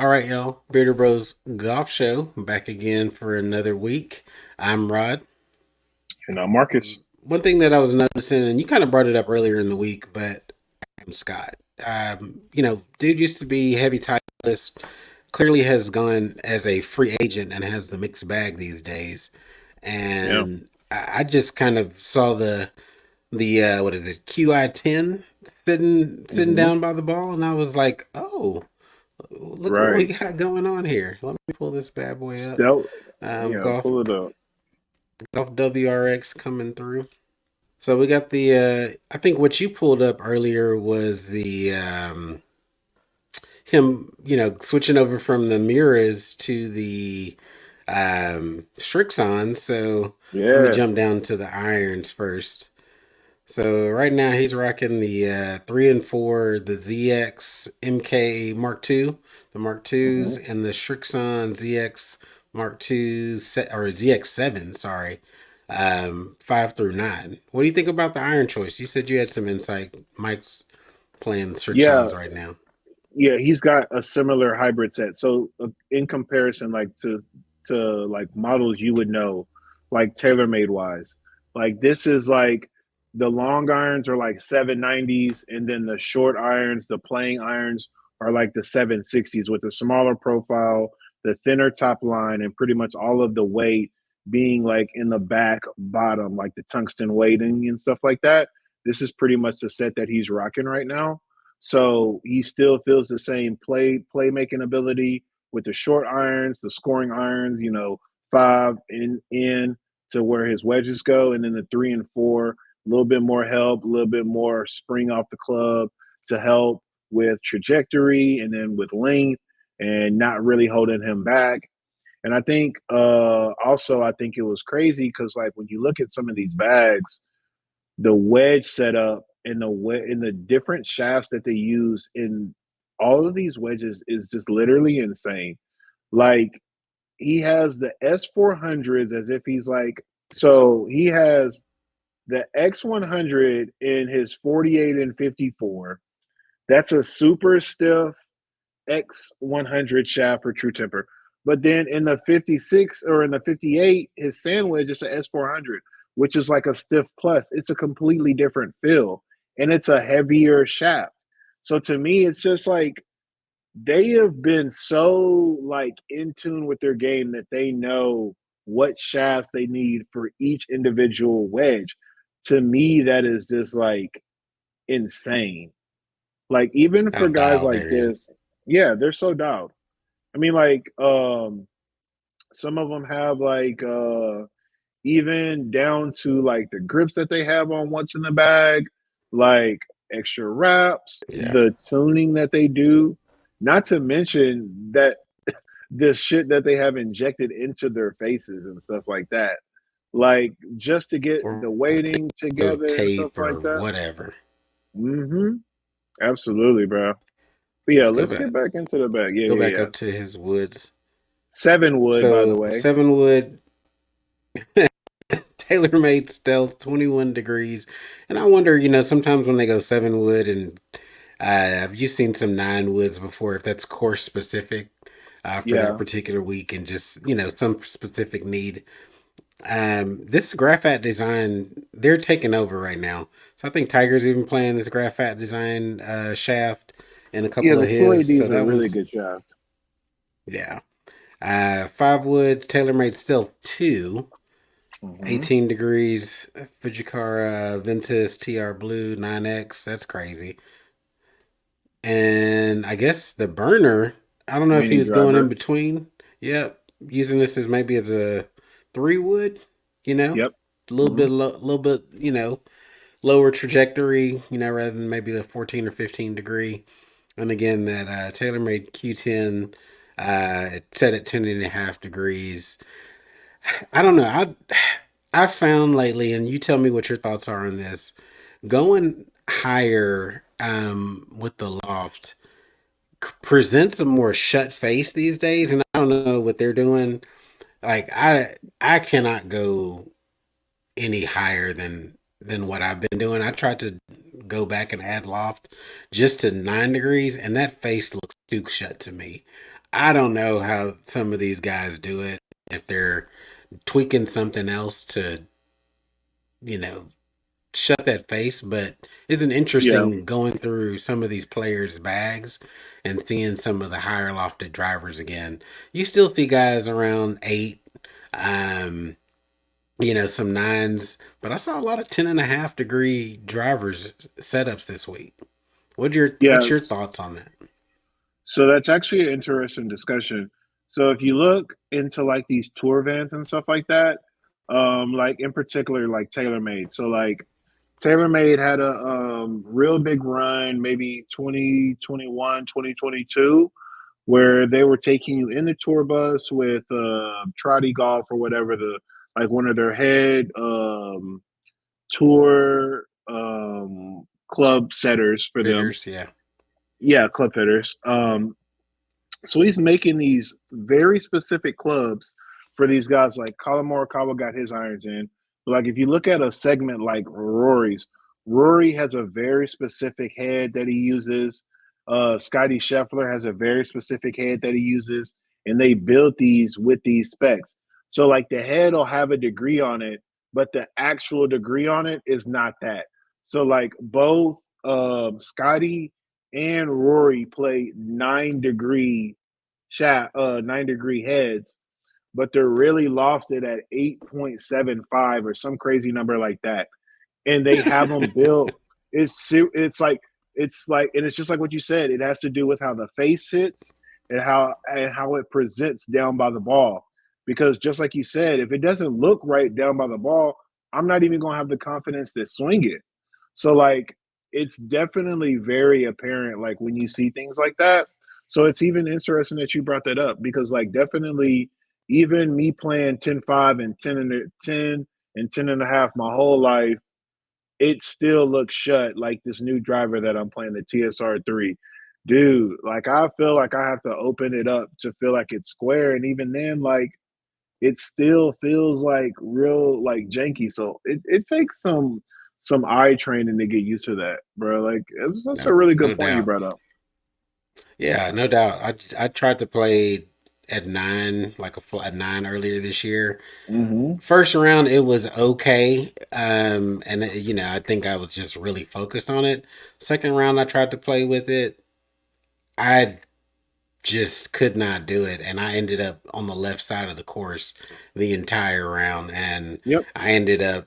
All right, y'all. Bearder Bros Golf Show back again for another week. I'm Rod. And Marcus. One thing that I was noticing, and you kind of brought it up earlier in the week, but I'm Scott. Dude used to be heavy Titleist. Clearly has gone as a free agent and has the mixed bag these days. Yeah. And I just kind of saw the what is it, QI 10 sitting hmm down by the ball, and I was like, oh, look what we Right. got going on here. Let me pull this bad boy up. Stealth. Yeah. Golf Pull it up. WRX coming through. So we got I think what you pulled up earlier was the him, switching over from the Miuras to the Strixon. So let me Yeah. jump down to the irons first. So right now he's rocking the 3 and 4, the ZX MK Mark II, the Mark hmm IIs, and the Strixon ZX Mark II or ZX 7. Sorry, 5 through 9. What do you think about the iron choice? You said you had some insight. Mike's playing Yeah. Strixons right now. Yeah. He's got a similar hybrid set. So in comparison, like to like models you would know, like TaylorMade wise, like this is like the long irons are like 790s, and then the short irons, the playing irons, are like the 760s with a smaller profile, the thinner top line, and pretty much all of the weight being like in the back bottom, like the tungsten weighting and stuff like that. This is pretty much the set that he's rocking right now. So he still feels the same playmaking ability with the short irons, the scoring irons, five in to where his wedges go, and then the 3 and 4, a little bit more help, a little bit more spring off the club to help with trajectory and then with length and not really holding him back. And I think also I think it was crazy because like when you look at some of these bags, the wedge setup and the different shafts that they use in all of these wedges is just literally insane. Like he has the S400s as if he's like, so he has the X100 in his 48 and 54. That's a super stiff X100 shaft for true temper. But then in the 56 or in the 58, his sandwich is an S400, which is like a stiff plus. It's a completely different feel and it's a heavier shaft. So to me, it's just like they have been so like in tune with their game that they know what shafts they need for each individual wedge. To me, that is just like insane. Like even How for guys dialed like there, yeah. this, yeah, they're so dialed. I mean, like some of them have like even down to like the grips that they have on what's in the bag, like extra wraps, Yeah. the tuning that they do, not to mention that this shit that they have injected into their faces and stuff like that. Like just to get Or the weighting together and stuff tape like or that. whatever. Mm-hmm. Absolutely, bro. But yeah, Let's go let's get back. back into the bag. Yeah, Go yeah, back yeah. up to his woods. 7 wood, by the So way. 7 wood TaylorMade Stealth, 21 degrees. And I wonder, sometimes when they go 7 wood, and have you seen some 9 woods before, if that's course specific for that Yeah. particular week and just, some specific need. This Graphite design, they're taking over right now. So I think Tiger's even playing this Graphite design shaft in a Yeah, couple the of his. So 2ADs are that really one's, good shaft. yeah. 5 woods, TaylorMade Stealth 2. hmm 18 degrees, Fujikara Ventus TR Blue 9X. That's crazy. And I guess the burner, I don't know if he Mini was going in driver. between. Yep. Using this as maybe as a 3 wood, Yep. a little hmm bit, little bit, lower trajectory, rather than maybe the 14 or 15 degree. And again, that TaylorMade Q10 set at 10.5 degrees. I don't know. I found lately, and you tell me what your thoughts are on this. Going higher with the loft presents a more shut face these days, and I don't know what they're doing. Like I cannot go any higher than what I've been doing. I tried to go back and add loft just to 9 degrees, and that face looks too shut to me. I don't know how some of these guys do it. If they're tweaking something else to, you know, shut that face, but isn't Yeah, interesting going through some of these players' bags and seeing some of the higher lofted drivers again. You still see guys around 8, um, some 9s, but I saw a lot of 10.5 degree drivers setups this week. What's your yes. thoughts on that? So that's actually an interesting discussion. So if you look into like these tour vans and stuff like that, like in particular like TaylorMade. So like TaylorMade had a real big run, maybe 2021, 2022, where they were taking you in the tour bus with Trotty Golf or whatever the like one of their head tour club setters for them. Fitters, yeah. Yeah, club fitters. So he's making these very specific clubs for these guys. Like Colin Morikawa got his irons in. But like if you look at a segment like Rory's, Rory has a very specific head that he uses. Scotty Scheffler has a very specific head that he uses, and they built these with these specs. So like the head will have a degree on it, but the actual degree on it is not that. So like both Scotty and Rory play 9 degree 9 degree heads, but they're really lofted at 8.75 or some crazy number like that. And they have them built. It's like and it's just like what you said. It has to do with how the face sits and how it presents down by the ball. Because just like you said, if it doesn't look right down by the ball, I'm not even gonna have the confidence to swing it. So like it's definitely very apparent like when you see things like that. So it's even interesting that you brought that up because like definitely even me playing 10-5 and 10 and 10 and a half my whole life, it still looks shut like this new driver that I'm playing, the TSR3. Dude, like I feel like I have to open it up to feel like it's square. And even then, like it still feels like real like janky. So it takes some eye training to get used to that, bro. Like that's a No, really good no point you doubt. brought up. Yeah, no doubt. I tried to play at 9, like at 9 earlier this year. Hmm. First round, it was okay, and I think I was just really focused on it. Second round, I tried to play with it. I just could not do it, and I ended up on the left side of the course the entire round, and Yep. I ended up,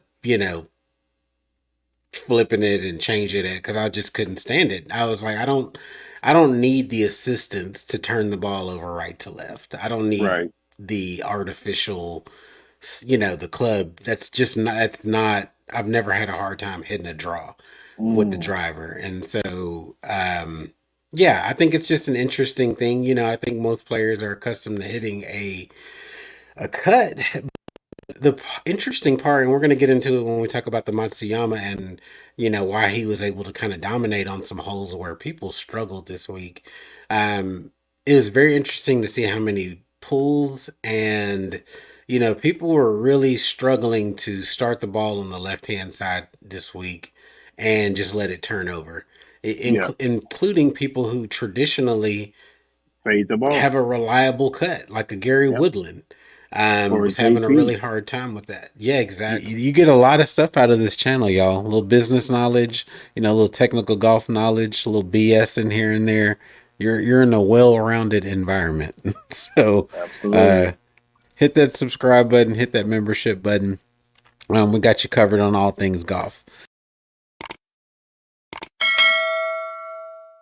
flipping it and changing it because I just couldn't stand it. I was like, I don't need the assistance to turn the ball over right to left. I don't need Right. the artificial, the club. That's just not. That's not. I've never had a hard time hitting a draw with the Mm. driver, and so yeah, I think it's just an interesting thing. I think most players are accustomed to hitting a cut, the interesting part, and we're going to get into it when we talk about the Matsuyama and why he was able to kind of dominate on some holes where people struggled this week. It was very interesting to see how many pulls and people were really struggling to start the ball on the left hand side this week and just let it turn over, Yeah. including people who traditionally Fade the have ball. a reliable cut, like a Gary Yep. Woodland. Or Was having a JT. really hard time with that. Yeah, exactly. You get a lot of stuff out of this channel, y'all. A little business knowledge, a little technical golf knowledge, a little BS in here and there. You're in a well-rounded environment. So, Absolutely. uh, hit that subscribe button, hit that membership button. We got you covered on all things golf.